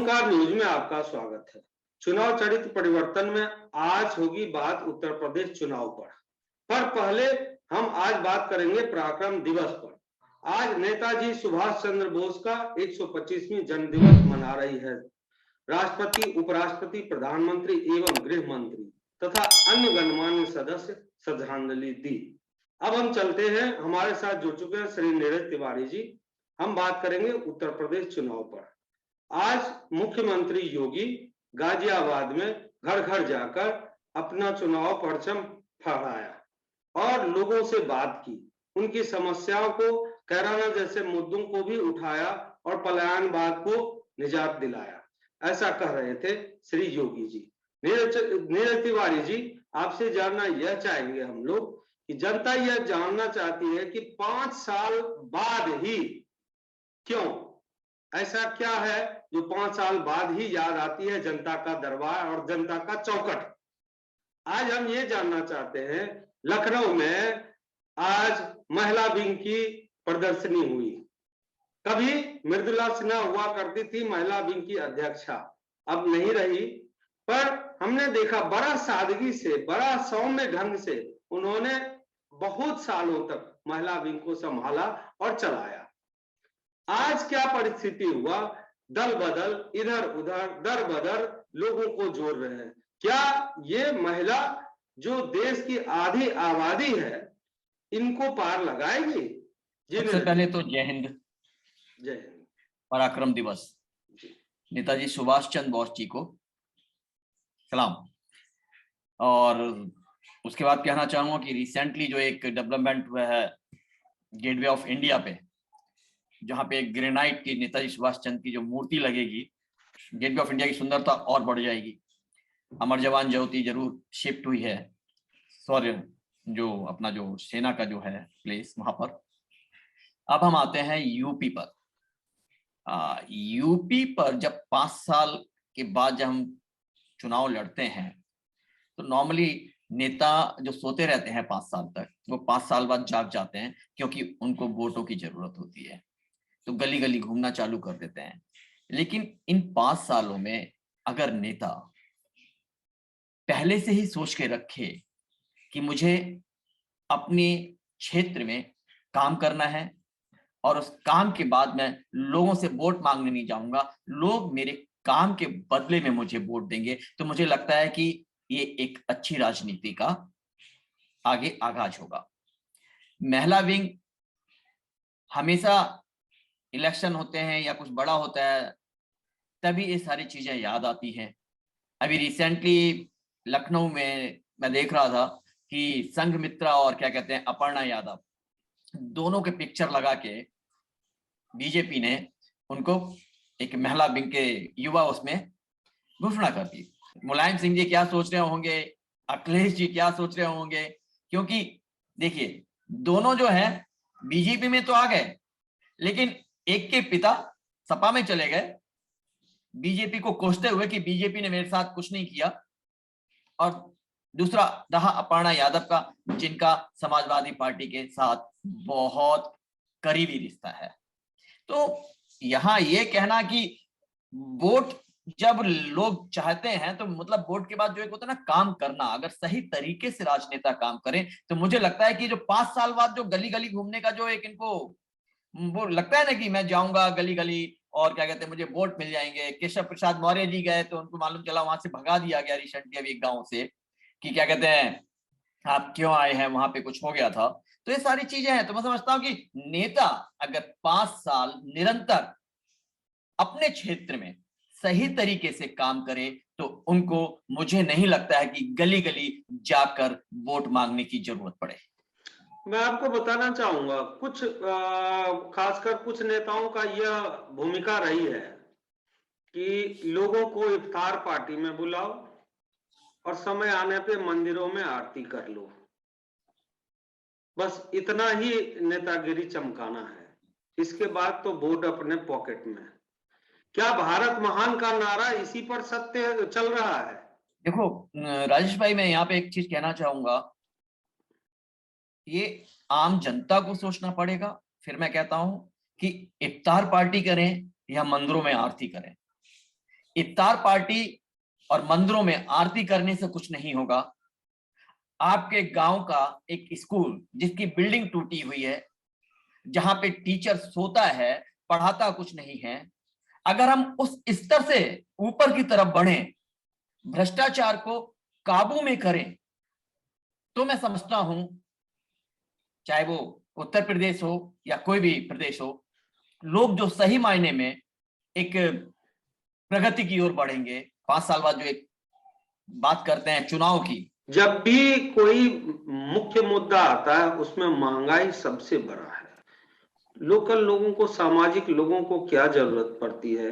Omkar news में आपका स्वागत है। चुनाव चरित्र परिवर्तन में आज होगी बात उत्तर प्रदेश चुनाव पर पहले हम आज बात करेंगे पराक्रम दिवस पर। आज नेताजी सुभाष चंद्र बोस का 125वीं जन्म दिवस मना रही है राष्ट्रपति, उपराष्ट्रपति, प्रधानमंत्री एवं गृह मंत्री तथा अन्य गणमान्य सदस्य श्रद्धांजलि दी। अब हम चलते हैं, हमारे साथ जुड़ चुके हैं श्री नीरज तिवारी जी। हम बात करेंगे उत्तर प्रदेश चुनाव पर। आज मुख्यमंत्री योगी गाजियाबाद में घर घर जाकर अपना चुनाव परचम फहराया और लोगों से बात की, उनकी समस्याओं को, कैराना जैसे मुद्दों को भी उठाया और पलायनवाद को निजात दिलाया, ऐसा कह रहे थे श्री योगी जी। नीरज तिवारी जी, आपसे जानना यह चाहेंगे हम लोग कि जनता यह जानना चाहती है कि 5 साल बाद ही क्यों, ऐसा क्या है जो 5 साल बाद ही याद आती है जनता का दरबार और जनता का चौखट। आज हम ये जानना चाहते हैं, लखनऊ में आज महिला विंग की प्रदर्शनी हुई। कभी मृदुला सिन्हा हुआ करती थी महिला विंग की अध्यक्षा, अब नहीं रही, पर हमने देखा बड़ा सादगी से, बड़ा सौम्य ढंग से उन्होंने बहुत सालों तक महिला विंग को संभाला और चलाया। आज क्या परिस्थिति हुआ, दल बदल, इधर उधर, दर बदर लोगों को जोड़ रहे हैं। क्या ये महिला जो देश की आधी आबादी है इनको पार लगाएगी? सबसे पहले तो जय हिंद। जय हिंद। पराक्रम दिवस नेताजी सुभाष चंद्र बोस जी को सलाम। और उसके बाद कहना चाहूंगा कि रिसेंटली जो एक डेवलपमेंट हुआ है गेटवे ऑफ इंडिया पे, जहाँ पे एक ग्रेनाइट की नेताजी सुभाष चंद्र की जो मूर्ति लगेगी, गेटवे ऑफ इंडिया की सुंदरता और बढ़ जाएगी। अमर जवान ज्योति जरूर शिफ्ट हुई है, सॉरी जो अपना जो सेना का जो है प्लेस वहां पर। अब हम आते हैं यूपी पर। यूपी पर जब 5 साल के बाद जब हम चुनाव लड़ते हैं तो नॉर्मली नेता जो सोते रहते हैं 5 साल तक, वो 5 साल बाद जाग जाते हैं, क्योंकि उनको वोटों की जरूरत होती है, तो गली गली घूमना चालू कर देते हैं। लेकिन इन 5 सालों में अगर नेता पहले से ही सोच के रखे कि मुझे अपने क्षेत्र में काम करना है और उस काम के बाद मैं लोगों से वोट मांगने नहीं जाऊंगा, लोग मेरे काम के बदले में मुझे वोट देंगे, तो मुझे लगता है कि ये एक अच्छी राजनीति का आगे आगाज होगा। महिला विंग, हमेशा इलेक्शन होते हैं या कुछ बड़ा होता है तभी ये सारी चीजें याद आती हैं। अभी रिसेंटली लखनऊ में मैं देख रहा था कि संघमित्रा और क्या कहते हैं अपर्णा यादव, दोनों के पिक्चर लगा के बीजेपी ने उनको एक महिला विंग के युवा उसमें घोषणा कर दी। मुलायम सिंह जी क्या सोच रहे होंगे, अखिलेश जी क्या सोच रहे होंगे, क्योंकि देखिए दोनों जो है बीजेपी में तो आ गए, लेकिन एक के पिता सपा में चले गए, बीजेपी को कोसते हुए कि बीजेपी ने मेरे साथ कुछ नहीं किया, और दूसरा रहा अपर्णा यादव का, जिनका समाजवादी पार्टी के साथ बहुत करीबी रिश्ता है। तो यहाँ ये कहना कि वोट जब लोग चाहते हैं तो मतलब वोट के बाद जो एक होता है ना काम करना, अगर सही तरीके से राजनेता काम करें तो मुझे लगता है कि जो 5 साल बाद जो गली गली घूमने का जो एक इनको वो लगता है ना कि मैं जाऊंगा गली गली और क्या कहते हैं मुझे वोट मिल जाएंगे। केशव प्रसाद मौर्य जी गए तो उनको मालूम चला, वहां से भगा दिया गया रिसेंटली अभी एक गांव से, कि क्या कहते हैं आप क्यों आए हैं, वहां पे कुछ हो गया था। तो ये सारी चीजें हैं। तो मैं समझता हूँ कि नेता अगर 5 साल निरंतर अपने क्षेत्र में सही तरीके से काम करे तो उनको मुझे नहीं लगता है कि गली गली जाकर वोट मांगने की जरूरत पड़े। मैं आपको बताना चाहूंगा, कुछ खासकर कुछ नेताओं का यह भूमिका रही है कि लोगों को इफ्तार पार्टी में बुलाओ और समय आने पे मंदिरों में आरती कर लो, बस इतना ही नेतागिरी चमकाना है। इसके बाद तो वोट अपने पॉकेट में। क्या भारत महान का नारा इसी पर सत्य चल रहा है? देखो राजेश भाई, मैं यहाँ पे एक चीज कहना चाहूंगा, ये आम जनता को सोचना पड़ेगा। फिर मैं कहता हूं कि इफ्तार पार्टी करें या मंदिरों में आरती करें, इफ्तार पार्टी और मंदिरों में आरती करने से कुछ नहीं होगा। आपके गांव का एक स्कूल जिसकी बिल्डिंग टूटी हुई है, जहां पे टीचर सोता है, पढ़ाता कुछ नहीं है, अगर हम उस स्तर से ऊपर की तरफ बढ़ें, भ्रष्टाचार को काबू में करें, तो मैं समझता हूं चाहे वो उत्तर प्रदेश हो या कोई भी प्रदेश हो, लोग जो सही मायने में एक प्रगति की ओर बढ़ेंगे। 5 साल बाद जो एक बात करते हैं चुनाव की, जब भी कोई मुख्य मुद्दा आता है उसमें महंगाई सबसे बड़ा है। लोकल लोगों को, सामाजिक लोगों को क्या जरूरत पड़ती है?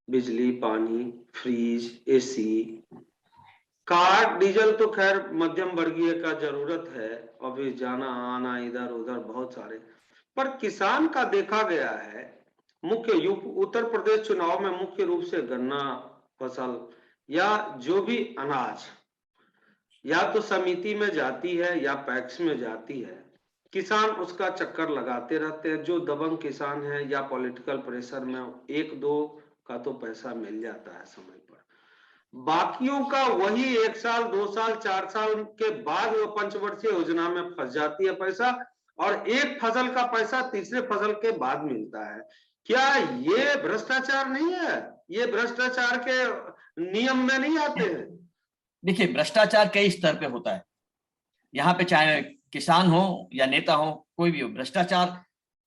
बिजली, पानी, फ्रिज, एसी, कार, डीजल तो खैर मध्यम वर्गीय का जरूरत है, ऑफिस जाना आना, इधर उधर बहुत सारे। पर किसान का देखा गया है, मुख्य उत्तर प्रदेश चुनाव में मुख्य रूप से गन्ना फसल या जो भी अनाज या तो समिति में जाती है या पैक्स में जाती है, किसान उसका चक्कर लगाते रहते हैं। जो दबंग किसान है या पॉलिटिकल प्रेशर में एक दो का तो पैसा मिल जाता है समय पर, बाकियों का वही 1 साल 2 साल 4 साल के बाद वो पंचवर्षीय योजना में फंस जाती है पैसा, और एक फसल का पैसा तीसरे फसल के बाद मिलता है। क्या ये भ्रष्टाचार नहीं है? ये भ्रष्टाचार के नियम में नहीं आते हैं? देखिए, भ्रष्टाचार कई स्तर पे होता है। यहाँ पे चाहे किसान हो या नेता हो, कोई भी हो, भ्रष्टाचार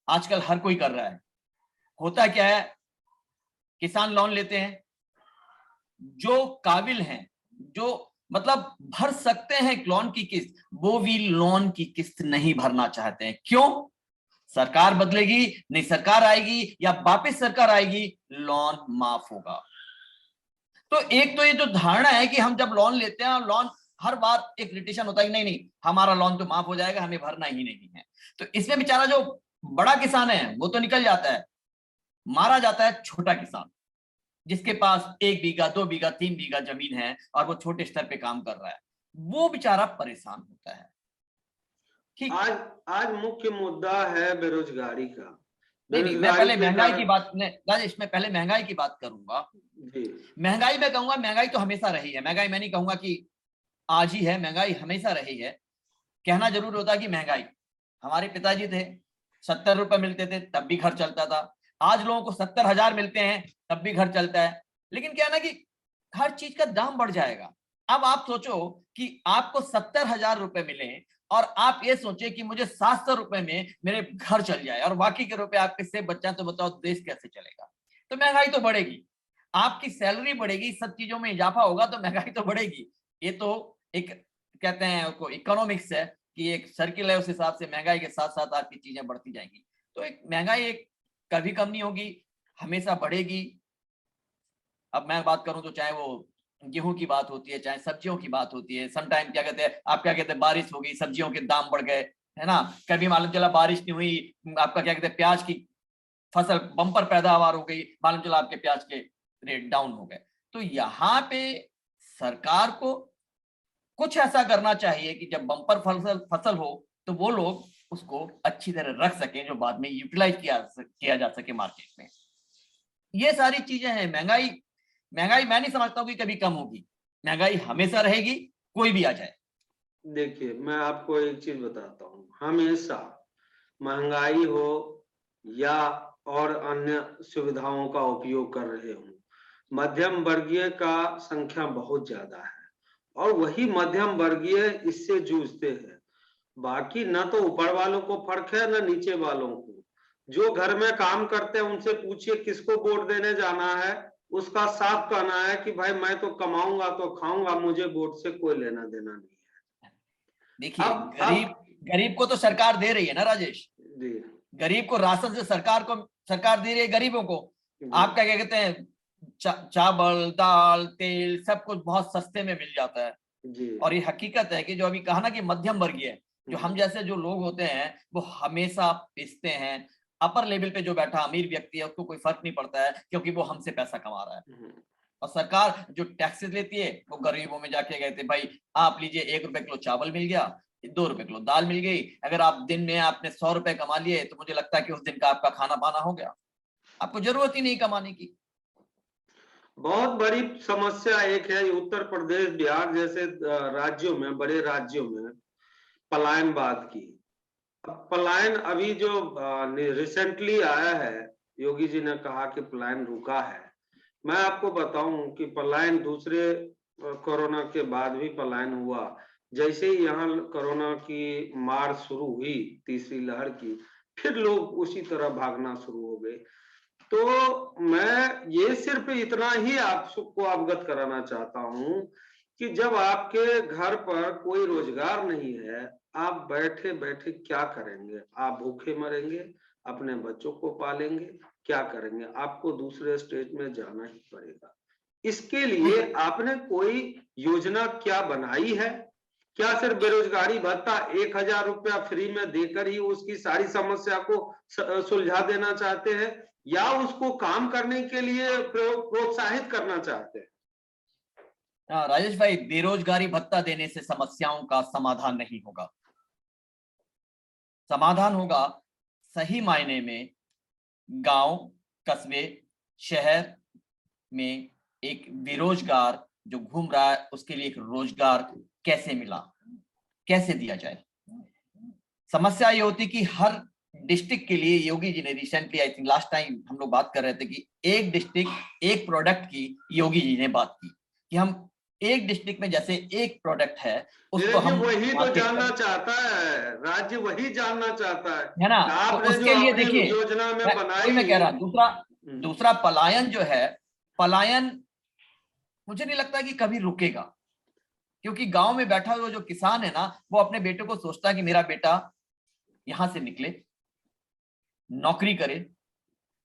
आजकल हर कोई कर रहा है। होता क्या है, किसान लोन लेते हैं, जो काबिल हैं, जो मतलब भर सकते हैं लोन की किस्त, वो भी लोन की किस्त नहीं भरना चाहते हैं। क्यों? सरकार बदलेगी, नहीं सरकार आएगी या वापस सरकार आएगी, लोन माफ होगा। तो एक तो ये जो धारणा है कि हम जब लोन लेते हैं, लोन हर बार एक रिटेशन होता है कि नहीं नहीं हमारा लोन तो माफ हो जाएगा, हमें भरना ही नहीं है। तो इसमें बेचारा जो बड़ा किसान है वो तो निकल जाता है, मारा जाता है छोटा किसान, जिसके पास 1 बीघा 2 बीघा 3 बीघा जमीन है और वो छोटे स्तर पे काम कर रहा है, वो बेचारा परेशान होता है। ठीक, आज मुख्य मुद्दा है बेरोजगारी का। नहीं, मैं पहले महंगाई की बात, राजेश मैं पहले महंगाई की बात करूंगा। महंगाई मैं कहूंगा, महंगाई तो हमेशा रही है। महंगाई मैं नहीं कहूंगा कि आज ही है, महंगाई हमेशा रही है। कहना जरूर होता है कि महंगाई, हमारे पिताजी थे 70 रुपए मिलते थे तब भी घर चलता था, आज लोगों को 70,000 मिलते हैं तब भी घर चलता है। लेकिन क्या ना कि हर चीज का दाम बढ़ जाएगा। अब आप सोचो कि आपको 70,000 रुपए मिले और आप ये सोचे कि मुझे 700 रुपए में मेरे घर चल जाए और बाकी के रुपए आपके से बच जाए, तो बताओ देश कैसे चलेगा? तो महंगाई तो बढ़ेगी, आपकी सैलरी बढ़ेगी, सब चीजों में इजाफा होगा तो महंगाई तो बढ़ेगी। ये तो एक कहते हैं इकोनॉमिक्स है कि एक सर्किल है, उस हिसाब से महंगाई के साथ साथ आपकी चीजें बढ़ती जाएंगी। तो एक महंगाई एक कभी कम नहीं होगी, हमेशा बढ़ेगी। अब मैं बात करूं तो चाहे वो गेहूं की बात होती है, चाहे सब्जियों की बात होती है, समटाइम क्या कहते हैं, आप क्या कहते हैं, बारिश हो गई, सब्जियों के दाम बढ़ गए, है ना। कभी मालूम चला बारिश नहीं हुई, आपका क्या कहते हैं, प्याज की फसल बम्पर पैदावार हो गई, मालूम चला आपके प्याज के रेट डाउन हो गए। तो यहाँ पे सरकार को कुछ ऐसा करना चाहिए कि जब बम्पर फसल हो तो वो लोग उसको अच्छी तरह रख सकें, जो बाद में यूटिलाइज किया जा सके मार्केट में। ये सारी चीजें हैं। महंगाई मैं नहीं समझता हूँ कि कभी कम होगी, महंगाई हमेशा रहेगी, कोई भी आ जाए। देखिए, मैं आपको एक चीज बताता हूँ, हमेशा महंगाई हो या और अन्य सुविधाओं का उपयोग कर रहे हो, मध्यम वर्गीय का संख्या बहुत ज्यादा है और वही मध्यम वर्गीय इससे जूझते हैं। बाकी न तो ऊपर वालों को फर्क है न नीचे वालों को। जो घर में काम करते हैं उनसे पूछिए किसको वोट देने जाना है, उसका साफ कहना है कि भाई मैं तो कमाऊंगा तो खाऊंगा, मुझे वोट से कोई लेना देना नहीं है। देखिए, गरीब को तो सरकार दे रही है ना राजेश, गरीब को राशन से सरकार दे रही है गरीबों को। आप क्या कहते हैं, चावल दाल तेल सब कुछ बहुत सस्ते में मिल जाता है। और ये हकीकत है कि जो अभी कहा ना कि मध्यम वर्गीय, जो हम जैसे जो लोग होते हैं वो हमेशा पिसते हैं। अपर लेवल पे जो बैठा अमीर व्यक्ति है उसको कोई फर्क नहीं पड़ता है, क्योंकि वो हमसे पैसा कमा रहा है। और सरकार जो टैक्सेस लेती है वो गरीबों में जाके कहते भाई आप लीजिए, 1 रुपए किलो चावल मिल गया, 2 रुपए किलो दाल मिल गई। अगर आप दिन में आपने 100 रुपए कमा लिए तो मुझे लगता है कि उस दिन का आपका खाना पाना हो गया, आपको जरूरत ही नहीं कमाने की। बहुत बड़ी समस्या एक है, उत्तर प्रदेश बिहार जैसे राज्यों में, बड़े राज्यों में पलायनवाद की। पलायन अभी जो रिसेंटली आया है, योगी जी ने कहा कि पलायन रुका है। मैं आपको बताऊं कि पलायन दूसरे कोरोना के बाद भी पलायन हुआ। जैसे ही यहाँ कोरोना की मार शुरू हुई, तीसरी लहर की, फिर लोग उसी तरह भागना शुरू हो गए। तो मैं ये सिर्फ इतना ही आप सबको अवगत कराना चाहता हूं कि जब आपके घर पर कोई रोजगार नहीं है, आप बैठे बैठे क्या करेंगे? आप भूखे मरेंगे, अपने बच्चों को पालेंगे, क्या करेंगे? आपको दूसरे स्टेट में जाना ही पड़ेगा। इसके लिए आपने कोई योजना क्या बनाई है? क्या सिर्फ बेरोजगारी भत्ता 1,000 रुपया फ्री में देकर ही उसकी सारी समस्या को सुलझा देना चाहते हैं, या उसको काम करने के लिए प्रोत्साहित करना चाहते हैं? राजेश भाई, बेरोजगारी भत्ता देने से समस्याओं का समाधान नहीं होगा। समाधान होगा सही मायने में गांव, कस्बे, शहर में एक बेरोजगार जो घूम रहा है उसके लिए एक रोजगार कैसे मिला, कैसे दिया जाए। समस्या ये होती कि हर डिस्ट्रिक्ट के लिए योगी जी ने recently, I think last time हम लोग बात कर रहे थे कि एक डिस्ट्रिक्ट एक प्रोडक्ट की योगी जी ने बात की कि हम एक डिस्ट्रिक्ट में जैसे एक प्रोडक्ट है उसको हम वही तो मार्केट जानना करें, चाहता है, राज्य वही जानना चाहता है ना। है। तो आपने जो उसके लिए अपनी देखिए, योजना में बनाई। मैं कह रहा दूसरा दूसरा पलायन जो है, पलायन मुझे नहीं लगता कि कभी रुकेगा, क्योंकि गांव में बैठा हुआ जो किसान है ना, वो अपने बेटे को सोचता है कि मेरा बेटा यहां से निकले, नौकरी करे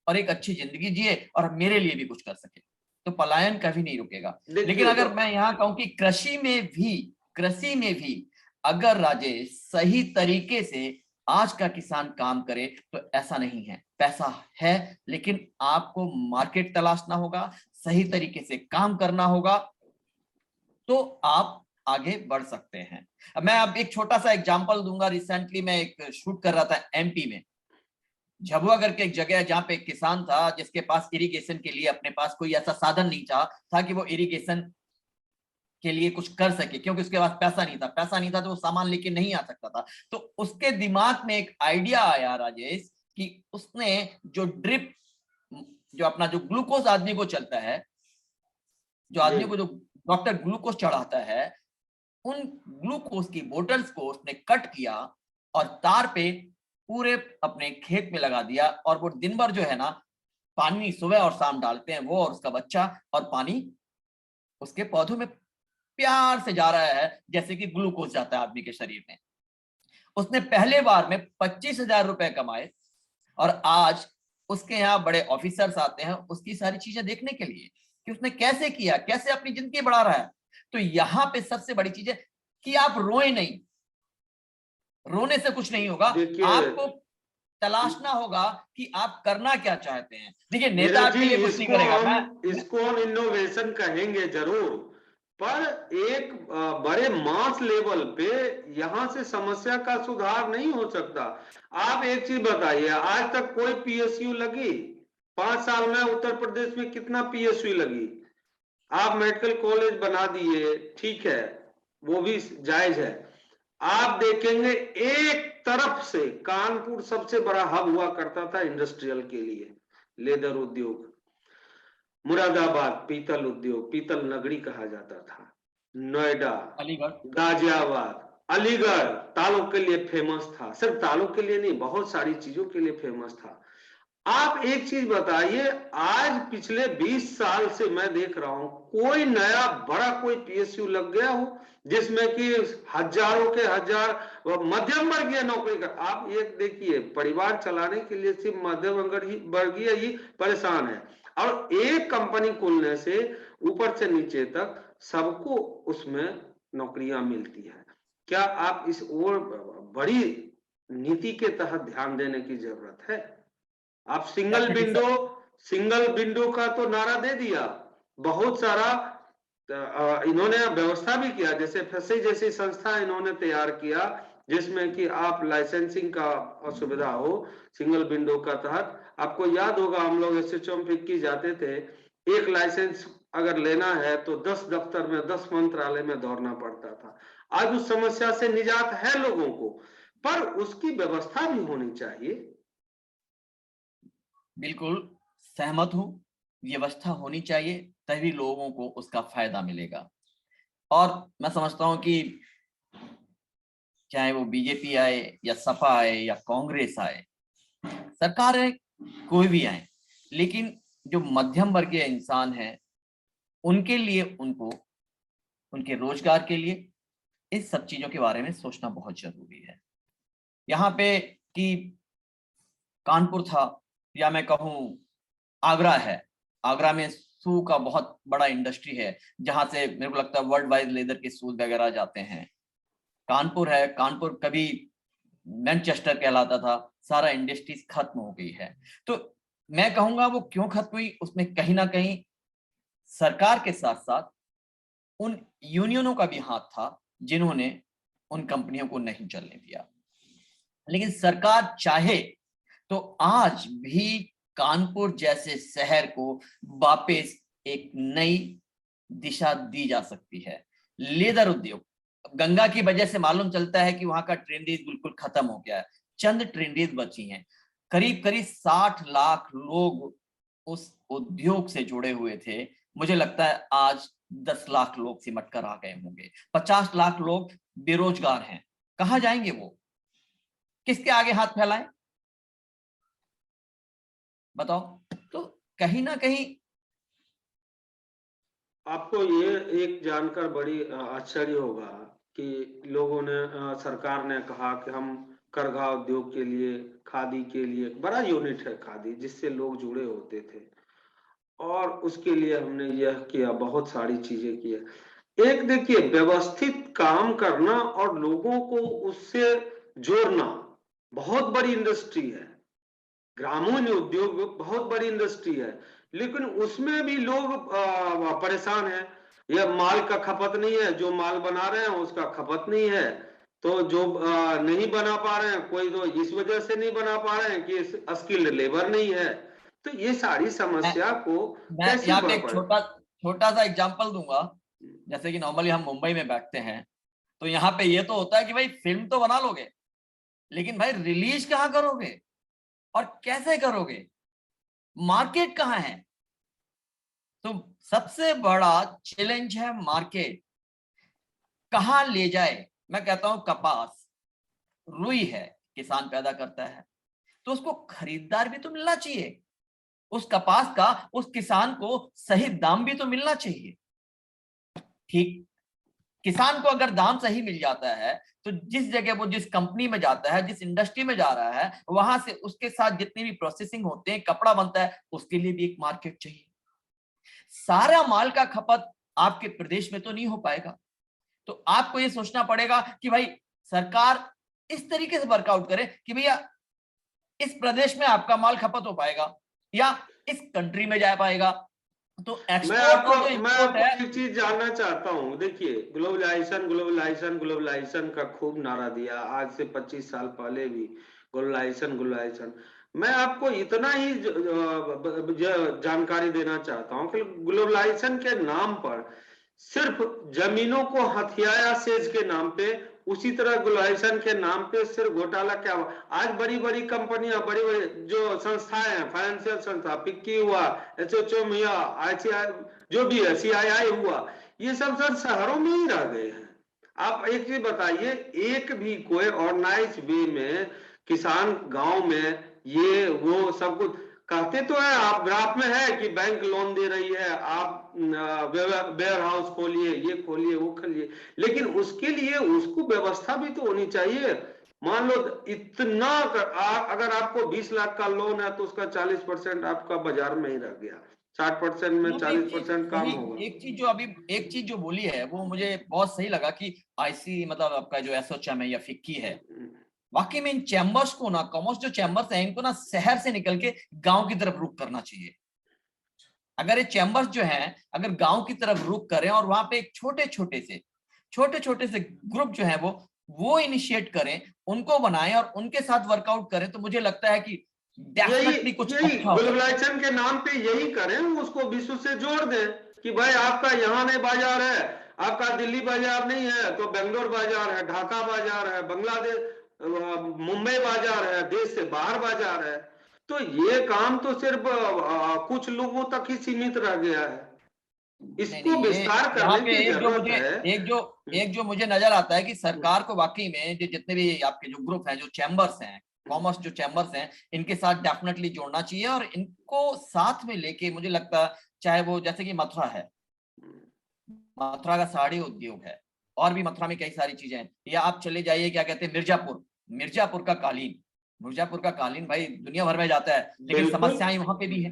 और एक अच्छी जिंदगी जिए और मेरे लिए भी कुछ कर सके। तो पलायन कभी नहीं रुकेगा। लेकिन अगर मैं यहाँ कहूं कि कृषि में भी अगर राजेश सही तरीके से आज का किसान काम करे तो ऐसा नहीं है। पैसा है, लेकिन आपको मार्केट तलाशना होगा, सही तरीके से काम करना होगा, तो आप आगे बढ़ सकते हैं। मैं अब एक छोटा सा एग्जांपल दूंगा। रिसेंटली मैं एक शूट कर रहा था एमपी में, झबुआ करके एक जगह है जहां पे एक किसान था जिसके पास इरिगेशन के लिए अपने पास कोई ऐसा साधन नहीं था कि वो इरिगेशन के लिए कुछ कर सके, क्योंकि उसके पास पैसा नहीं था तो वो सामान लेके नहीं आ सकता था। तो उसके दिमाग में एक आइडिया आया राजेश कि उसने जो ड्रिप, जो अपना जो ग्लूकोज आदमी को चलता है, जो आदमी को जो डॉक्टर ग्लूकोज चढ़ाता है, उन ग्लूकोज की बोतल्स को उसने कट किया और तार पे पूरे अपने खेत में लगा दिया, और वो दिन भर जो है ना पानी सुबह और शाम डालते हैं, वो और उसका बच्चा, और पानी उसके पौधों में प्यार से जा रहा है जैसे कि ग्लूकोज जाता है आदमी के शरीर में। उसने पहले बार में 25,000 रुपए कमाए, और आज उसके यहाँ बड़े ऑफिसर्स आते हैं उसकी सारी चीजें देखने के लिए कि उसने कैसे किया, कैसे अपनी जिंदगी बढ़ा रहा है। तो यहाँ पे सबसे बड़ी चीज है कि आप रोए नहीं, रोने से कुछ नहीं होगा। आपको तलाशना होगा कि आप करना क्या चाहते हैं। देखिए, नेता आपके लिए कुछ नहीं करेगा। इसको हम इनोवेशन कहेंगे जरूर, पर एक बड़े मास लेवल पे यहाँ से समस्या का सुधार नहीं हो सकता। आप एक चीज बताइए, आज तक कोई पीएसयू लगी? 5 साल में उत्तर प्रदेश में कितना पीएसयू लगी? आप मेडिकल कॉलेज बना दिए, ठीक है, वो भी जायज है। आप देखेंगे एक तरफ से कानपुर सबसे बड़ा हब हुआ करता था इंडस्ट्रियल के लिए, लेदर उद्योग, मुरादाबाद पीतल उद्योग, पीतल नगरी कहा जाता था, नोएडा, अलीगढ़, गाजियाबाद, अलीगढ़ तालों के लिए फेमस था। सिर्फ तालों के लिए नहीं, बहुत सारी चीजों के लिए फेमस था। आप एक चीज बताइए, आज पिछले 20 साल से मैं देख रहा हूं कोई नया बड़ा कोई पीएसयू लग गया हो जिसमें कि हजारों के हजार मध्यम वर्गीय नौकरी कर। आप एक देखिए, परिवार चलाने के लिए सिर्फ मध्यम वर्गीय ही परेशान है, और एक कंपनी खुलने से ऊपर से नीचे तक सबको उसमें नौकरियां मिलती है। क्या आप इस और बड़ी नीति के तहत ध्यान देने की जरूरत है? आप सिंगल विंडो का तो नारा दे दिया, बहुत सारा इन्होंने व्यवस्था भी किया, जैसे फैसे जैसी संस्था इन्होंने तैयार किया जिसमें कि आप लाइसेंसिंग का असुविधा हो सिंगल विंडो का तहत। आपको याद होगा हम लोग एसएचओ में फिक्की जाते थे, एक लाइसेंस अगर लेना है तो 10 दफ्तर में, 10 मंत्रालय में दौड़ना पड़ता था। आज उस समस्या से निजात है लोगों को, पर उसकी व्यवस्था भी होनी चाहिए। बिल्कुल सहमत हूं, व्यवस्था होनी चाहिए, तभी लोगों को उसका फायदा मिलेगा। और मैं समझता हूं कि चाहे वो बीजेपी आए या सपा आए या कांग्रेस आए, सरकार है, कोई भी आए, लेकिन जो मध्यम वर्गीय इंसान है उनके लिए, उनको उनके रोजगार के लिए इस सब चीजों के बारे में सोचना बहुत जरूरी है। यहाँ पे कि कानपुर था या मैं कहूँ आगरा है, आगरा में शू का बहुत बड़ा इंडस्ट्री है, जहां से मेरे को लगता है वर्ल्ड वाइड लेदर के शूज वगैरह जाते हैं। कानपुर है, कानपुर कभी मैनचेस्टर कहलाता था, सारा इंडस्ट्रीज खत्म हो गई है। तो मैं कहूंगा वो क्यों खत्म हुई, उसमें कहीं ना कहीं सरकार के साथ साथ उन यूनियनों का भी हाथ था जिन्होंने उन कंपनियों को नहीं चलने दिया। लेकिन सरकार चाहे तो आज भी कानपुर जैसे शहर को वापस एक नई दिशा दी जा सकती है। लेदर उद्योग, गंगा की वजह से मालूम चलता है कि वहां का ट्रेंडीज बिल्कुल खत्म हो गया है, चंद ट्रेंडीज बची हैं। करीब करीब 60 लाख लोग उस उद्योग से जुड़े हुए थे, मुझे लगता है आज 10 लाख लोग सिमट कर आ गए होंगे। 50 लाख लोग बेरोजगार हैं, कहां जाएंगे वो, किसके आगे हाथ फैलाएं, बताओ। तो कहीं ना कहीं आपको ये एक जानकर बड़ी आश्चर्य होगा कि लोगों ने, सरकार ने कहा कि हम करघा उद्योग के लिए, खादी के लिए, बड़ा यूनिट है खादी जिससे लोग जुड़े होते थे, और उसके लिए हमने यह किया, बहुत सारी चीजें की है। एक देखिए, व्यवस्थित काम करना और लोगों को उससे जोड़ना बहुत बड़ी इंडस्ट्री है। ग्रामीण उद्योग बहुत बड़ी इंडस्ट्री है, लेकिन उसमें भी लोग परेशान हैं। यह माल का खपत नहीं है, जो माल बना रहे हैं उसका खपत नहीं है, तो जो नहीं बना पा रहे हैं, कोई तो इस वजह से नहीं बना पा रहे हैं कि स्किल्ड लेबर नहीं है। तो ये सारी मैं समस्या को मैं कैसे यहाँ पे बढ़ एक पाए। छोटा छोटा सा एग्जांपल दूंगा। जैसे कि नॉर्मली हम मुंबई में बैठते हैं, तो यहाँ पे ये तो होता है कि भाई फिल्म तो बना लोगे, लेकिन भाई रिलीज कहाँ करोगे और कैसे करोगे, मार्केट कहाँ है। तो सबसे बड़ा चैलेंज है मार्केट, कहाँ ले जाए। मैं कहता हूं कपास, रुई है, किसान पैदा करता है, तो उसको खरीदार भी तो मिलना चाहिए, उस कपास का उस किसान को सही दाम भी तो मिलना चाहिए। ठीक, किसान को अगर दाम सही मिल जाता है तो जिस जगह वो, जिस कंपनी में जाता है, जिस इंडस्ट्री में जा रहा है, वहां से उसके साथ जितनी भी प्रोसेसिंग होते हैं, कपड़ा बनता है, उसके लिए भी एक मार्केट चाहिए। सारा माल का खपत आपके प्रदेश में तो नहीं हो पाएगा, तो आपको ये सोचना पड़ेगा कि भाई सरकार इस तरीके से वर्कआउट करे कि भैया इस प्रदेश में आपका माल खपत हो पाएगा या इस कंट्री में जा पाएगा। तो एक्सपोर्ट और जो मैं इंपोर्ट आपको है, एक चीज जानना चाहता हूँ। देखिए, ग्लोबलाइजेशन ग्लोबलाइजेशन ग्लोबलाइजेशन का खूब नारा दिया, आज से 25 साल पहले भी ग्लोबलाइजेशन ग्लोबलाइजेशन। मैं आपको इतना ही जानकारी देना चाहता हूँ कि ग्लोबलाइजेशन के नाम पर सिर्फ जमीनों को हथियाया सेज के नाम पे, उसी तरह ग्लोबलाइजेशन के नाम पे सिर्फ घोटाला क्या हुआ। आज बड़ी बड़ी कंपनियां, बड़ी बड़ी जो संस्थाएं हैं, फाइनेंशियल संस्था, पिक्की हुआ, एचओएम हुआ, आईसीआई, जो भी है, सीआईआई हुआ, ये सब शहरों में ही रह गए हैं। आप एक चीज बताइए, एक भी कोई ऑर्गेनाइज वे में किसान गांव में ये वो सब कुछ कहते तो है, आप ग्राफ में है कि बैंक लोन दे रही है, आप वेयर हाउस खोलिए, ये खोलिए, वो खोलिए, लेकिन उसके लिए उसको व्यवस्था भी तो होनी चाहिए। मान लो इतना अगर आपको 20 लाख का लोन है तो उसका 40% आपका बाजार में ही रह गया, 60% में वो एक चीज 40% काम वही, होगा। एक चीज जो बोली है वो मुझे बहुत सही लगा कि आईसी मतलब आपका जो एसोचैम है या फिक्की है, वाकई में इन चैम्बर्स को ना, कॉमर्स जो चैम्बर्स हैं, इनको ना शहर से निकल के गांव की तरफ रुख करना चाहिए। अगर ये चैम्बर्स जो हैं अगर गांव की तरफ रुख करें और वहां पे एक छोटे छोटे से ग्रुप जो है वो इनिशिएट करें, उनको बनाएं और उनके साथ वर्कआउट करें, तो मुझे लगता है कि यही डेफिनेटली कुछ यही अच्छा हो सकता है। ग्लोबलाइजेशन के नाम पे यही करें, उसको विश्व से जोड़ दें कि भाई आपका यहाँ नहीं बाजार है, आपका दिल्ली बाजार नहीं है तो बेंगलोर बाजार है, ढाका बाजार है, बांग्लादेश मुंबई बाजार है, देश से बाहर बाजार है। तो ये काम तो सिर्फ कुछ लोगों तक ही सीमित रह गया है, नहीं इसको नहीं, ये विस्तार यहाँ करने पे की एक जो जरूरत मुझे है। एक जो मुझे नजर आता है कि सरकार को वाकई में जो जितने भी आपके जो ग्रुप हैं, जो चैम्बर्स हैं, कॉमर्स जो चैम्बर्स हैं, इनके साथ डेफिनेटली जोड़ना चाहिए और इनको साथ में लेके मुझे लगता है, चाहे वो जैसे कि मथुरा है, मथुरा का साड़ी उद्योग है, और भी मथुरा में कई सारी चीजें हैं, या आप चले जाइए क्या कहते हैं मिर्जापुर, मिर्जापुर का कालीन, मिर्जापुर का कालीन भाई दुनिया भर में जाता है, लेकिन बिल्कुल। समस्याएं वहां पे भी है,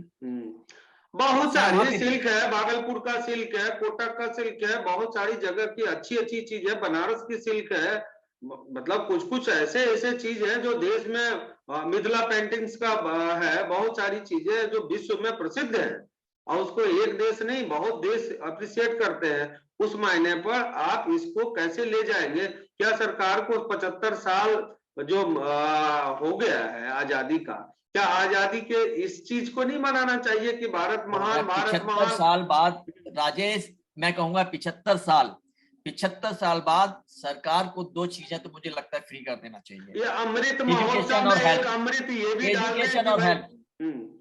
बहुत समस्याएं वहां सारी पे भी सिल्क है, भागलपुर का सिल्क है, कोटक का सिल्क है, बहुत सारी जगह की अच्छी अच्छी चीज है, बनारस की सिल्क है। मतलब कुछ कुछ ऐसे ऐसे चीज है जो देश में मिथिला पेंटिंग्स का है, बहुत सारी चीजें जो विश्व में प्रसिद्ध है और उसको एक देश नहीं बहुत देश अप्रिशिएट करते हैं। उस मायने पर आप इसको कैसे ले जाएंगे? क्या सरकार को 75 साल जो हो गया है आजादी का, क्या आजादी के इस चीज को नहीं मनाना चाहिए कि भारत महान, भारत 75 महान? साल बाद राजेश, मैं कहूंगा 75 साल बाद सरकार को दो चीजें तो मुझे लगता है फ्री कर देना चाहिए, ये अमृत एजुकेशन महोत्सव में और एक हेल्थ, अमृत ये भी डाल दें एजुकेशन कि और भाई। हेल्थ,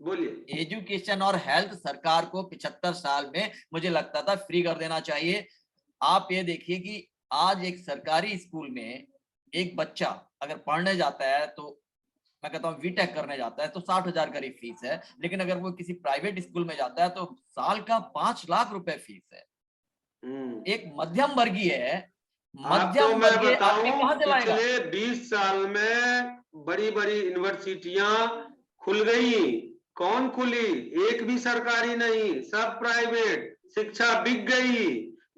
बोलिए। एजुकेशन और हेल्थ सरकार को 75 साल में मुझे लगता था फ्री कर देना चाहिए। आप ये देखिए कि आज एक सरकारी स्कूल में एक बच्चा अगर पढ़ने जाता है तो मैं कहता हूँ बीटेक करने जाता है तो 60,000 करीब फीस है, लेकिन अगर वो किसी प्राइवेट स्कूल में जाता है तो साल का 5 लाख रुपए फीस है। एक मध्यम वर्गीय है, आप तो मध्यम मैं वर्गीय आदमी बताऊं कहां से लाएगा? पिछले 20 साल में बड़ी बड़ी यूनिवर्सिटियां खुल गई। कौन खुली? एक भी सरकारी नहीं, सब प्राइवेट। शिक्षा बिक गई,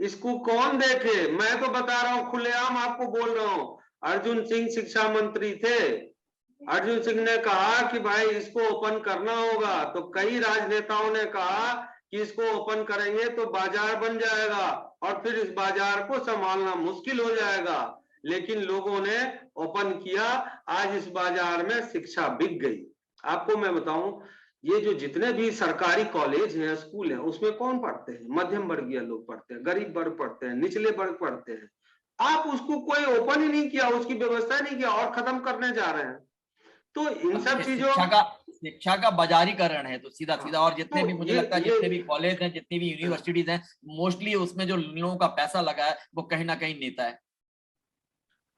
इसको कौन देखे? मैं तो बता रहा हूं, खुलेआम आपको बोल रहा हूं। अर्जुन सिंह शिक्षा मंत्री थे, अर्जुन सिंह ने कहा कि भाई इसको ओपन करना होगा, तो कई राजनेताओं ने कहा कि इसको ओपन करेंगे तो बाजार बन जाएगा और फिर इस बाजार को संभालना मुश्किल हो जाएगा, लेकिन लोगों ने ओपन किया। आज इस बाजार में शिक्षा बिक गई। आपको मैं बताऊं, ये जो जितने भी सरकारी कॉलेज हैं, स्कूल हैं, उसमें कौन पढ़ते हैं? मध्यम वर्गीय लोग पढ़ते हैं, गरीब वर्ग पढ़ते हैं, निचले वर्ग पढ़ते हैं। आप उसको कोई ओपन ही नहीं किया, उसकी व्यवस्था नहीं किया और खत्म करने जा रहे हैं। तो इन अब सब देखिए चीजों शिक्षा का बाजारीकरण है तो सीधा सीधा, और जितने तो भी मुझे लगता है ये जितने भी कॉलेज हैं, जितनी भी यूनिवर्सिटीज हैं, मोस्टली उसमें जो लोगों का पैसा लगा है वो कहीं ना कहीं नेता है,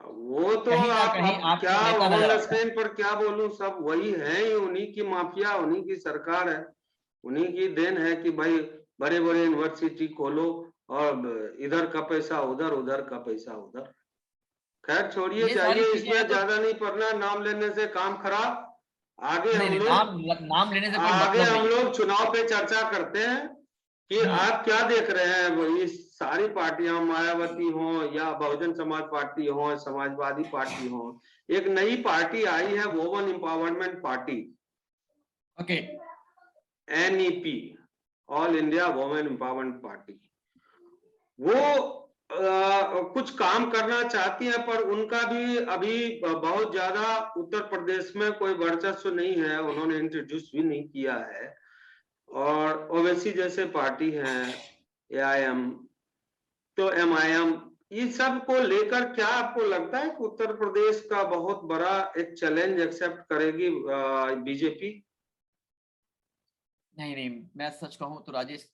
वो तो कहीं ना आप कहीं अब क्या आपको नेता नजर ऑन आता है। स्क्रीन पर क्या बोलूं, सब वही है ही, उन्हीं की माफिया, उन्हीं की सरकार है, उन्हीं की देन है कि भाई बड़े बड़े यूनिवर्सिटी खोलो और इधर का पैसा उधर, उधर का पैसा उधर। खैर छोड़िए, ये सारी जाइए, चीजें हैं इसमें तो ज्यादा नहीं पढ़ना, नाम लेने से काम खराब। आगे नहीं हम नहीं, लोग नाम लेने से कोई आगे मतलब हम नहीं लोग चुनाव पे चर्चा करते हैं कि है। आप क्या देख रहे हैं। वही सारी पार्टियां, मायावती हो या बहुजन समाज पार्टी हो, समाजवादी पार्टी हो, एक नई पार्टी आई है, women empowerment party, okay, NEP, all India women empowerment party. वो कुछ काम करना चाहती है, पर उनका भी अभी बहुत ज्यादा उत्तर प्रदेश में कोई वर्चस्व नहीं है, उन्होंने इंट्रोड्यूस भी नहीं किया है। और ओवैसी जैसे पार्टी हैं, एआईएम, तो एमआईएम, इस सब को लेकर क्या आपको लगता है कि उत्तर प्रदेश का बहुत बड़ा एक चैलेंज एक्सेप्ट करेगी बीजेपी? नहीं नहीं, मैं सच कहूं तो राजेश,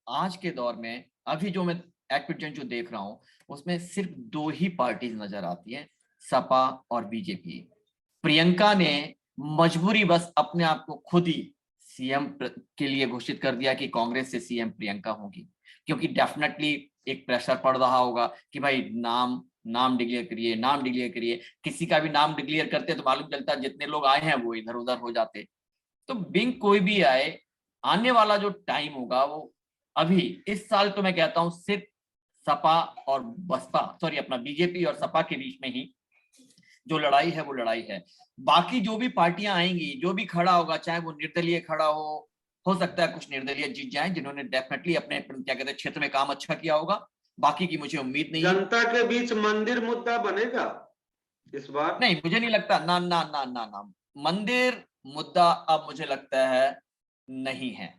आज के दौर में अभी जो मैं एक्विटेंट जो देख रहा हूं उसमें सिर्फ दो ही पार्टीज नजर आती है, सपा और बीजेपी। प्रियंका ने मजबूरी बस अपने आप को खुद ही सीएम के लिए घोषित कर दिया कि कांग्रेस से सीएम प्रियंका होगी, क्योंकि डेफिनेटली एक प्रेशर पड़ रहा होगा कि भाई नाम नाम डिक्लेयर करिए, नाम डिक्लेयर करिए। किसी का भी नाम डिक्लेयर करते तो मालूम चलता जितने लोग आए हैं वो इधर उधर हो जाते। तो बिंग कोई भी आए, आने वाला जो टाइम होगा वो अभी इस साल तो मैं कहता हूं सिर्फ सपा और बसपा, सॉरी अपना बीजेपी और सपा के बीच में ही जो लड़ाई है वो लड़ाई है। बाकी जो भी पार्टियां आएंगी, जो भी खड़ा होगा, चाहे वो निर्दलीय खड़ा हो सकता है कुछ निर्दलीय जीत जाए जिन्होंने डेफिनेटली अपने क्या कहते हैं क्षेत्र में काम अच्छा किया होगा, बाकी की मुझे उम्मीद नहीं है। जनता के बीच मंदिर मुद्दा बनेगा इस बार? नहीं मुझे नहीं लगता, ना ना ना ना ना, मंदिर मुद्दा अब मुझे लगता है नहीं है।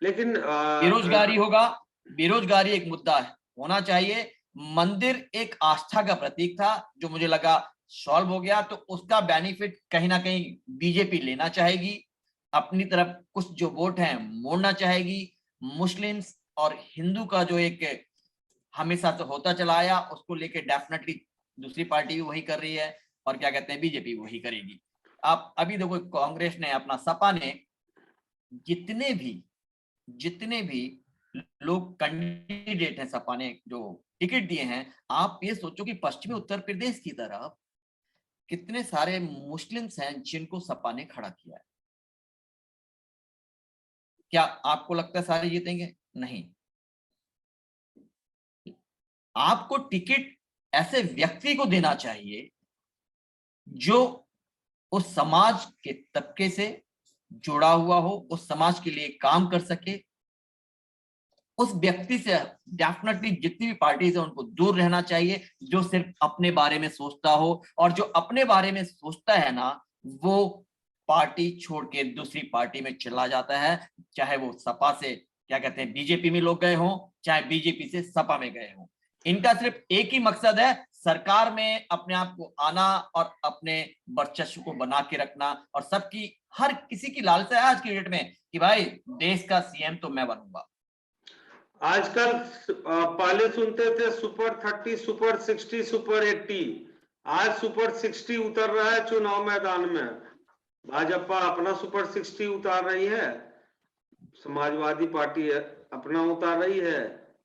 लेकिन बेरोजगारी होगा, बेरोजगारी एक मुद्दा होना चाहिए। मंदिर एक आस्था का प्रतीक था, जो मुझे लगा सॉल्व हो गया, तो उसका बेनिफिट कहीं ना कहीं बीजेपी लेना चाहेगी, अपनी तरफ कुछ जो वोट हैं मोड़ना चाहेगी। मुस्लिम्स और हिंदू का जो एक हमेशा से होता चला आया, उसको लेके डेफिनेटली दूसरी पार्टी भी वही कर रही है, और क्या कहते हैं, बीजेपी वही करेगी। आप अभी देखो, कांग्रेस ने, अपना सपा ने, जितने भी लोग कैंडिडेट हैं, सपा ने जो टिकट दिए हैं, आप ये सोचो कि पश्चिमी उत्तर प्रदेश की तरफ कितने सारे मुस्लिम्स हैं जिनको सपा ने खड़ा किया है। क्या आपको लगता है सारे जीतेंगे? नहीं। आपको टिकट ऐसे व्यक्ति को देना चाहिए जो उस समाज के तबके से जुड़ा हुआ हो, उस समाज के लिए काम कर सके। उस व्यक्ति से डेफिनेटली जितनी भी पार्टीज है उनको दूर रहना चाहिए, जो सिर्फ अपने बारे में सोचता हो, और जो अपने बारे में सोचता है ना, वो पार्टी छोड़ के दूसरी पार्टी में चला जाता है, चाहे वो सपा से, क्या कहते हैं, बीजेपी में लोग गए हों, चाहे बीजेपी से सपा में गए हों। इनका सिर्फ एक ही मकसद है, सरकार में अपने आप को आना और अपने वर्चस्व को बना के रखना, और सबकी, हर किसी की लालसा है आज की डेट में कि भाई देश का सीएम तो मैं बनूंगा। आजकल पहले सुनते थे सुपर 30, सुपर 60, सुपर 80, आज सुपर 60 उतर रहा है चुनाव मैदान में। भाजपा अपना सुपर 60 उतार रही है, समाजवादी पार्टी अपना उतार रही है,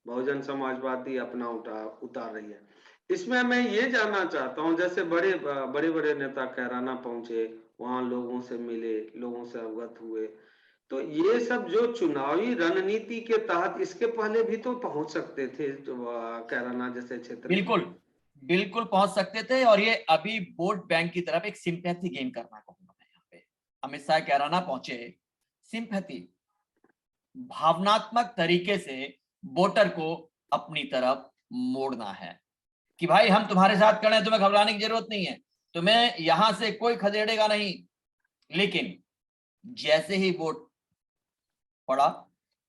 बहुजन समाजवादी अपना उतार रही है। इसमें मैं ये जानना चाहता हूं, जैसे बड़े बड़े नेता कैराना पहुंचे, वहां लोगों से मिले, लोगों से अवगत हुए, तो ये सब जो चुनावी रणनीति के तहत, इसके पहले भी तो पहुंच सकते थे कैराना जैसे क्षेत्र में। बिल्कुल बिल्कुल पहुंच सकते थे, और ये अभी वोट बैंक की तरफ एक सिंपैथी गेन करना कहूंगा मैं यहाँ पे। अमित शाह कैराना पहुंचे, सिंपैथी, भावनात्मक तरीके से वोटर को अपनी तरफ मोड़ना है कि भाई हम तुम्हारे साथ खड़े हैं, तुम्हें घबराने की जरूरत नहीं है, तुम्हें यहां से कोई खदेड़ेगा नहीं। लेकिन जैसे ही वोट पड़ा,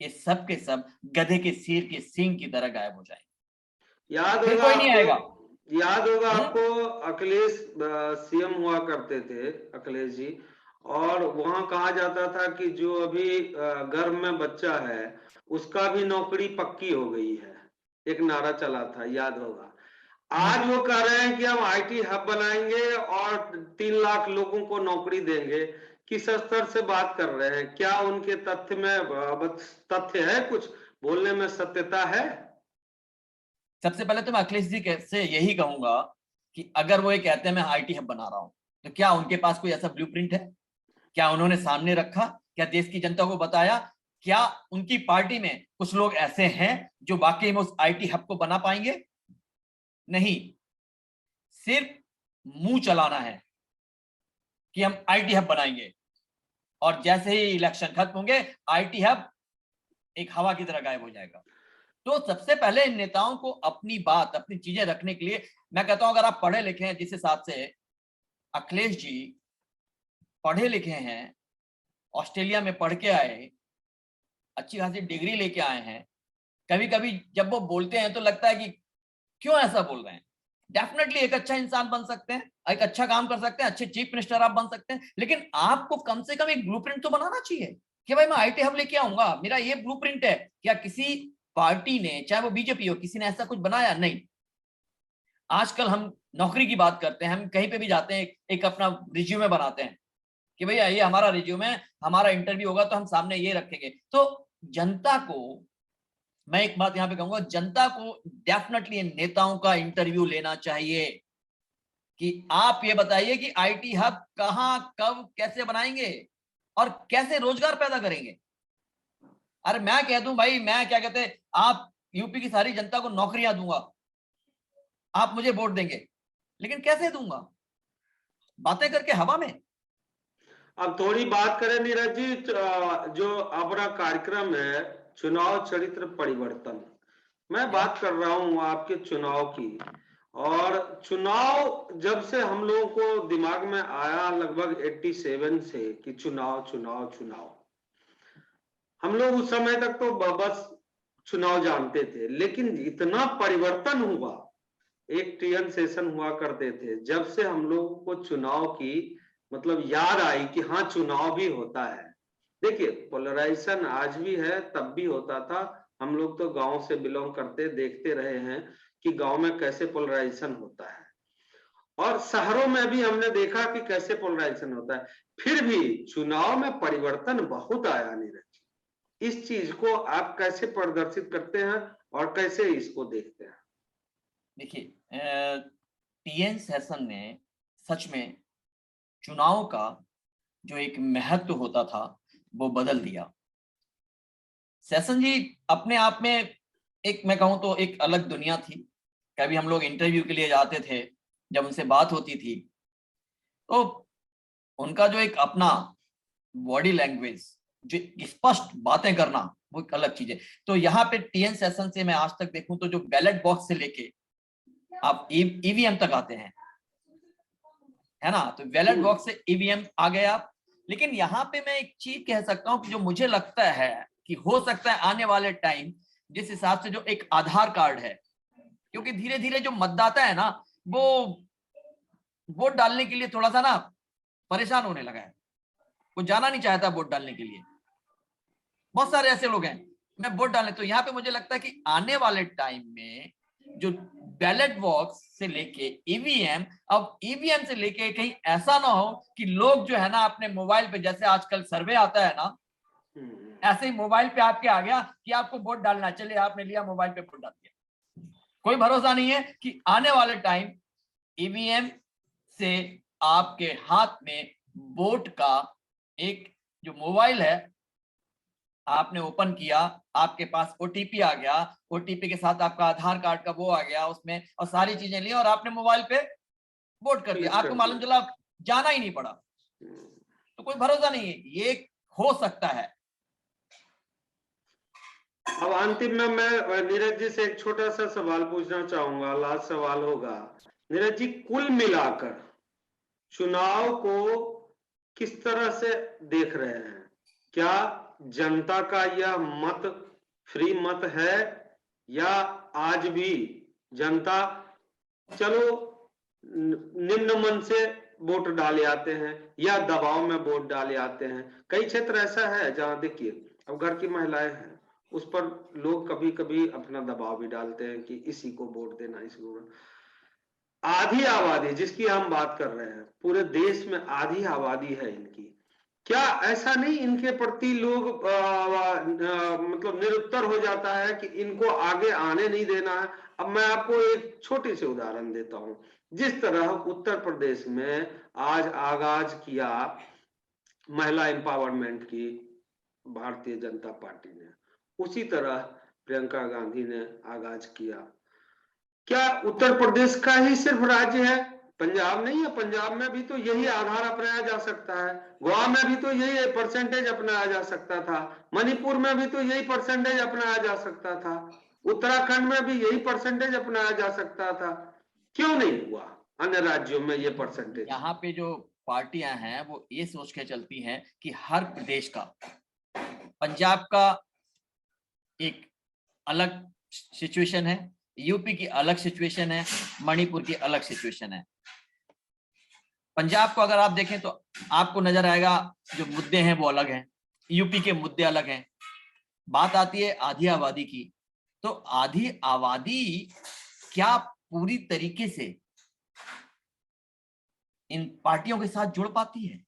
ये सब के सब गधे के सिर के सींग की तरह गायब हो जाएंगे, याद फिर होगा कोई नहीं आएगा। आपको, याद होगा आपको, अखिलेश सीएम हुआ करते थे, अखिलेश जी, और वहां कहा जाता था कि जो अभी गर्भ में बच्चा है उसका भी नौकरी पक्की हो गई है, एक नारा चला था, याद होगा। आज वो कह रहे हैं कि हम आईटी हब बनाएंगे और 3 लाख लोगों को नौकरी देंगे। किस स्तर से बात कर रहे हैं? क्या उनके तथ्य में तथ्य है, कुछ बोलने में सत्यता है? सबसे पहले तो मैं अखिलेश जी से यही कहूंगा कि अगर वो ये कहते हैं मैं आईटी हब बना रहा हूं, तो क्या उनके पास कोई ऐसा ब्लूप्रिंट है? क्या उन्होंने सामने रखा? क्या देश की जनता को बताया? क्या उनकी पार्टी में कुछ लोग ऐसे हैं जो वाकई में उस आईटी हब को बना पाएंगे? नहीं, सिर्फ मुंह चलाना है कि हम आईटी हब बनाएंगे, और जैसे ही इलेक्शन खत्म होंगे आईटी हब एक हवा की तरह गायब हो जाएगा। तो सबसे पहले इन नेताओं को अपनी बात, अपनी चीजें रखने के लिए, मैं कहता हूं अगर आप पढ़े लिखे हैं, जिस हिसाब से अखिलेश जी पढ़े लिखे हैं, ऑस्ट्रेलिया में पढ़ के आए, अच्छी खासी डिग्री लेके आए हैं, कभी कभी जब वो बोलते हैं तो लगता है कि क्यों ऐसा बोल रहे हैं। डेफिनेटली एक अच्छा इंसान बन सकते हैं, एक अच्छा काम कर सकते हैं, अच्छे चीफ मिनिस्टर आप बन सकते हैं, लेकिन आपको कम से कम एक ब्लूप्रिंट तो बनाना चाहिए कि भाई मैं आईटी हब लेके आऊंगा, मेरा ये ब्लूप्रिंट है। क्या किसी पार्टी ने, चाहे वो बीजेपी हो, किसी ने ऐसा कुछ बनाया? नहीं। आजकल हम नौकरी की बात करते हैं, हम कहीं पे भी जाते हैं, एक अपना रिज्यूमे बनाते हैं कि भैया ये हमारा रिज्यूमे, हमारा इंटरव्यू होगा तो हम सामने ये रखेंगे। तो जनता को, मैं एक बात यहां पे कहूंगा, जनता को डेफिनेटली नेताओं का इंटरव्यू लेना चाहिए कि आप ये बताइए कि आईटी हब कहां, कब, कैसे बनाएंगे और कैसे रोजगार पैदा करेंगे। अरे मैं कह दूं भाई, मैं क्या कहते हैं, आप यूपी की सारी जनता को नौकरियां दूंगा, आप मुझे वोट देंगे, लेकिन कैसे दूंगा? बातें करके हवा में। अब थोड़ी बात करें नीरज जी, जो अपना कार्यक्रम है चुनाव चरित्र परिवर्तन, मैं बात कर रहा हूं आपके चुनाव की। और चुनाव जब से हम लोगों को दिमाग में आया लगभग 87 से कि चुनाव चुनाव चुनाव, हम लोग उस समय तक तो बस चुनाव जानते थे, लेकिन इतना परिवर्तन हुआ। एक टीएन सेशन हुआ करते थे, जब से हम लोगों को चुनाव की मतलब याद आई कि हाँ चुनाव भी होता है। देखिए पोलराइजेशन आज भी है, तब भी होता था। हम लोग तो गांव से बिलोंग करते, देखते रहे हैं कि गांव में कैसे पोलराइजेशन होता है, और शहरों में भी हमने देखा कि कैसे पोलराइजेशन होता है। फिर भी चुनाव में परिवर्तन बहुत आया नीरज जी। इस चीज को आप कैसे प्रदर्शित करते हैं और कैसे इसको देखते हैं? देखिए, टीएन सेशन ने सच में चुनाव का जो एक महत्व होता था वो बदल दिया। सेशन जी अपने आप में एक, मैं कहूं तो एक अलग दुनिया थी। कभी हम लोग इंटरव्यू के लिए जाते थे, जब उनसे बात होती थी तो उनका जो एक अपना बॉडी लैंग्वेज, जो स्पष्ट बातें करना, वो एक अलग चीज है। तो यहाँ पे टीएन सेशन से मैं आज तक देखूं तो जो बैलेट बॉक्स से लेके आप ईवीएम तक आते हैं, है ना, तो बैलेट बॉक्स से ईवीएम आ गए आप। लेकिन यहाँ पे मैं एक चीज कह सकता हूँ कि जो मुझे लगता है कि हो सकता है आने वाले टाइम, जिस हिसाब से जो एक आधार कार्ड है, क्योंकि धीरे धीरे जो मतदाता है ना वो वोट डालने के लिए थोड़ा सा ना परेशान होने लगा है, वो जाना नहीं चाहता वोट डालने के लिए। बहुत सारे ऐसे लोग हैं मैं वोट डालने, तो यहाँ पे मुझे लगता है कि आने वाले टाइम में जो बैलेट बॉक्स से लेके ईवीएम, अब ईवीएम से लेके कहीं ऐसा ना हो कि लोग जो है ना अपने मोबाइल पे, जैसे आजकल सर्वे आता है ना, ऐसे ही मोबाइल पे आपके आ गया कि आपको वोट डालना, चलिए आपने लिया मोबाइल पे वोट डाल दिया। कोई भरोसा नहीं है कि आने वाले टाइम ईवीएम से आपके हाथ में वोट का एक जो मोबाइल है आपने ओपन किया, आपके पास ओटीपी आ गया, ओटीपी के साथ आपका आधार कार्ड का वो आ गया उसमें, और सारी चीजें ली और आपने मोबाइल पे वोट कर दिया, आपको मालूम चला, जाना ही नहीं पड़ा। तो कोई भरोसा नहीं है, ये हो सकता है। अब अंतिम में मैं नीरज जी से एक छोटा सा सवाल पूछना चाहूंगा, लास्ट सवाल होगा। नीरज जी, कुल मिलाकर चुनाव को किस तरह से देख रहे हैं? क्या जनता का यह मत फ्री मत है, या आज भी जनता चलो निम्न मन से वोट डाले आते हैं या दबाव में वोट डाले आते हैं? कई क्षेत्र ऐसा है जहां देखिए अब घर की महिलाएं हैं, उस पर लोग कभी कभी अपना दबाव भी डालते हैं कि इसी को वोट देना, इसी को। आधी आबादी जिसकी हम बात कर रहे हैं, पूरे देश में आधी आबादी है इनकी, क्या ऐसा नहीं इनके प्रति लोग मतलब निरुत्तर हो जाता है कि इनको आगे आने नहीं देना है? अब मैं आपको एक छोटी सी उदाहरण देता हूं। जिस तरह उत्तर प्रदेश में आज आगाज किया महिला एम्पावरमेंट की भारतीय जनता पार्टी ने, उसी तरह प्रियंका गांधी ने आगाज किया। क्या उत्तर प्रदेश का ही सिर्फ राज्य है, पंजाब नहीं है? पंजाब में भी तो यही आधार अपनाया जा सकता है, गोवा में भी तो यही परसेंटेज अपनाया जा सकता था, मणिपुर में भी तो यही परसेंटेज अपनाया जा सकता था, उत्तराखंड में भी यही परसेंटेज अपनाया जा सकता था। क्यों नहीं हुआ अन्य राज्यों में ये परसेंटेज? यहाँ पे जो पार्टियां हैं वो ये सोच के चलती हैं कि हर प्रदेश का, पंजाब का एक अलग सिचुएशन है, यूपी की अलग सिचुएशन है, मणिपुर की अलग सिचुएशन है। पंजाब को अगर आप देखें तो आपको नजर आएगा जो मुद्दे हैं वो अलग हैं, यूपी के मुद्दे अलग हैं। बात आती है आधी आबादी की, तो आधी आबादी क्या पूरी तरीके से इन पार्टियों के साथ जुड़ पाती है?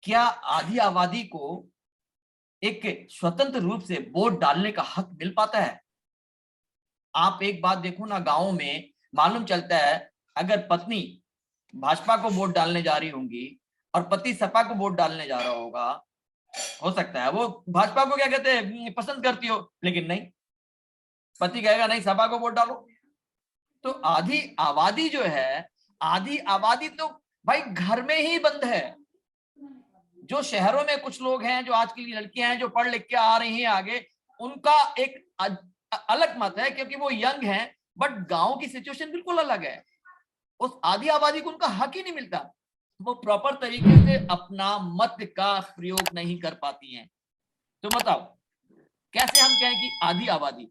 क्या आधी आबादी को एक स्वतंत्र रूप से वोट डालने का हक मिल पाता है? आप एक बात देखो ना, गांव में मालूम चलता है अगर पत्नी भाजपा को वोट डालने जा रही होंगी और पति सपा को वोट डालने जा रहा होगा, हो सकता है वो भाजपा को क्या कहते हैं पसंद करती हो, लेकिन नहीं, पति कहेगा नहीं सपा को वोट डालो। तो आधी आबादी जो है, आधी आबादी तो भाई घर में ही बंद है। जो शहरों में कुछ लोग हैं, जो आज की लड़कियां हैं जो पढ़ लिख के आ रही हैं आगे, उनका एक अलग मत है क्योंकि वो यंग हैं, बट गांव की सिचुएशन बिल्कुल अलग है। उस आधी आबादी को उनका हक ही नहीं मिलता, वो प्रॉपर तरीके से अपना मत का प्रयोग नहीं कर पाती हैं। तो बताओ कैसे हम कहें कि आधी आबादी?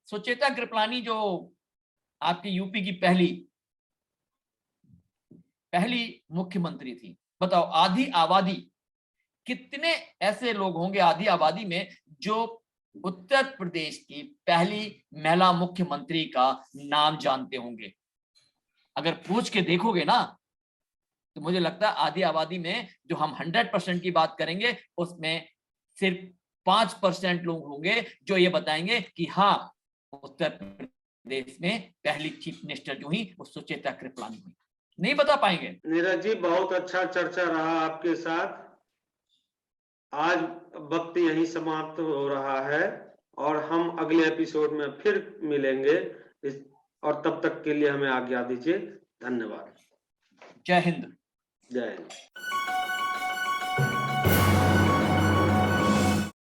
सुचेता कृपलानी जो आपकी यूपी की पहली मुख्यमंत्री थी, बताओ आधी आबादी, कितने ऐसे लोग होंगे आधी आबादी में जो उत्तर प्रदेश की पहली महिला मुख्यमंत्री का नाम जानते होंगे? अगर पूछ के देखोगे ना तो मुझे लगता है आधी आबादी में जो हम 100% की बात करेंगे उसमें सिर्फ 5% लोग होंगे जो ये बताएंगे कि हाँ, उत्तर प्रदेश में पहली चीफ मिनिस्टर जो हुई वो सुचेता कृपलानी हुई। नहीं बता पाएंगे। नीरज जी, बहुत अच्छा चर्चा रहा आपके साथ। आज वक्त यहीं समाप्त हो रहा है और हम अगले एपिसोड में फिर मिलेंगे। और तब तक के लिए हमें आज्ञा दीजिए। धन्यवाद। जय हिंद। जय हिंद।